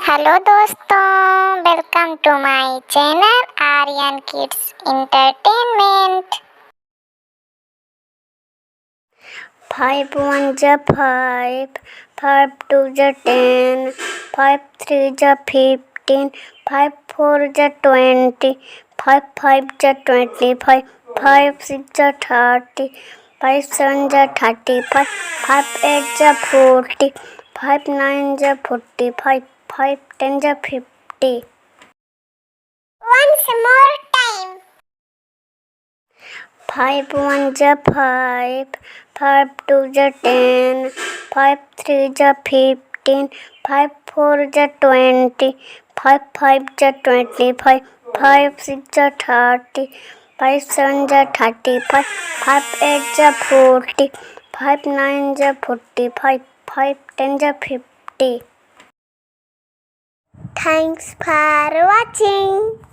Hello दोस्तों, welcome to my channel Aryan kids entertainment. 5 1 जा 5, 5 2 जा 10, 5 3 जा 15, 5 4 जा 20, 5 5 जा 25, 5 6 जा 30, 5 7 जा 35, 5 8 जा 40, 5 9 जा 45, 5 10 जा 50. Once more time. 5 1 जा 5, 5 2 जा 10, 5 3 जा 15, 5 4 जा 20, 5 5 जा 25, 5 6 जा 30, 5 7 जा 35, 5 8 जा 40, 5 9 जा 45, 5 10 जा 50. Thanks for watching.